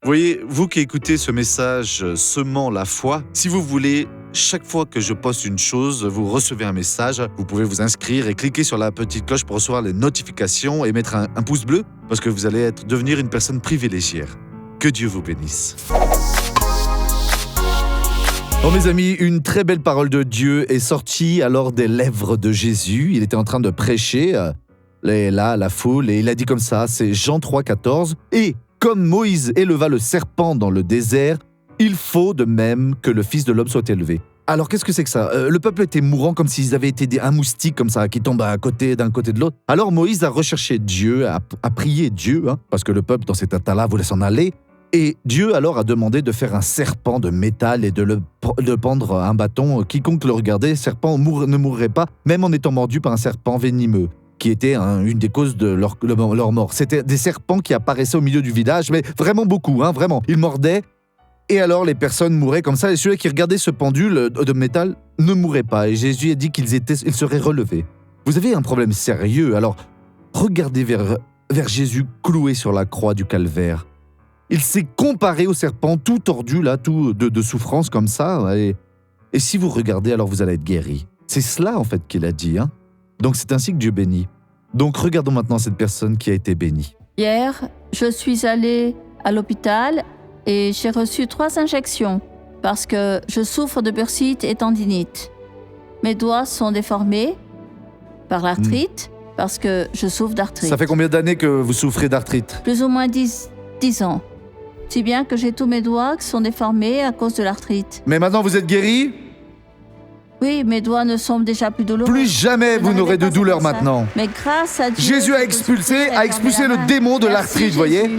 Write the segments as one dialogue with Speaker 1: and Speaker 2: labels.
Speaker 1: Voyez, vous qui écoutez ce message semant la foi, si vous voulez, chaque fois que je poste une chose, vous recevez un message. Vous pouvez vous inscrire et cliquer sur la petite cloche pour recevoir les notifications et mettre un pouce bleu parce que vous allez devenir une personne privilégiée. Que Dieu vous bénisse. Bon mes amis, une très belle parole de Dieu est sortie alors des lèvres de Jésus. Il était en train de prêcher, là, la foule, et il a dit comme ça, c'est Jean 3,14. « Et comme Moïse éleva le serpent dans le désert, il faut de même que le Fils de l'homme soit élevé. » Alors qu'est-ce que c'est que ça ? Le peuple était mourant comme s'ils avaient été un moustique comme ça, qui tombe d'un côté de l'autre. Alors Moïse a recherché Dieu, a prié Dieu, parce que le peuple dans cet état-là voulait s'en aller. Et Dieu alors a demandé de faire un serpent de métal et de pendre un bâton. Quiconque le regardait, serpent ne mourrait pas, même en étant mordu par un serpent venimeux, qui était une des causes de leur mort. C'était des serpents qui apparaissaient au milieu du village, mais vraiment beaucoup, vraiment. Ils mordaient, et alors les personnes mouraient comme ça, et celui qui regardait ce pendule de métal ne mourait pas. Et Jésus a dit qu'ils seraient relevés. Vous avez un problème sérieux, alors regardez vers Jésus cloué sur la croix du calvaire. Il s'est comparé au serpent tout tordu, là, tout de souffrance comme ça. Et si vous regardez, alors vous allez être guéri. C'est cela, en fait, qu'il a dit. Donc c'est ainsi que Dieu bénit. Donc regardons maintenant cette personne qui a été bénie.
Speaker 2: Hier, je suis allée à l'hôpital et j'ai reçu 3 injections parce que je souffre de bursite et tendinite. Mes doigts sont déformés par l'arthrite parce que je souffre d'arthrite.
Speaker 1: Ça fait combien d'années que vous souffrez d'arthrite ?
Speaker 2: Plus ou moins 10 ans. Si bien que j'ai tous mes doigts qui sont déformés à cause de l'arthrite.
Speaker 1: Mais maintenant vous êtes guéri ?
Speaker 2: Oui, mes doigts ne sont déjà plus douloureux.
Speaker 1: Plus jamais vous n'aurez de douleur maintenant.
Speaker 2: Mais grâce à Dieu...
Speaker 1: Jésus a expulsé le démon de l'arthrite, voyez ?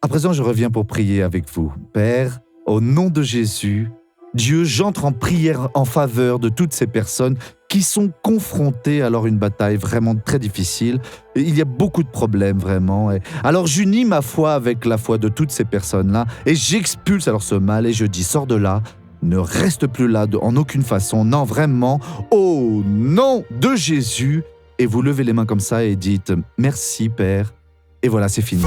Speaker 1: À présent, je reviens pour prier avec vous. Père, au nom de Jésus, Dieu, j'entre en prière en faveur de toutes ces personnes qui sont confrontées à une bataille vraiment très difficile. Il y a beaucoup de problèmes, vraiment. Alors, j'unis ma foi avec la foi de toutes ces personnes-là et j'expulse alors ce mal et je dis, sors de là, ne reste plus là en aucune façon. Non, vraiment, au nom de Jésus. Et vous levez les mains comme ça et dites, merci Père. Et voilà, c'est fini.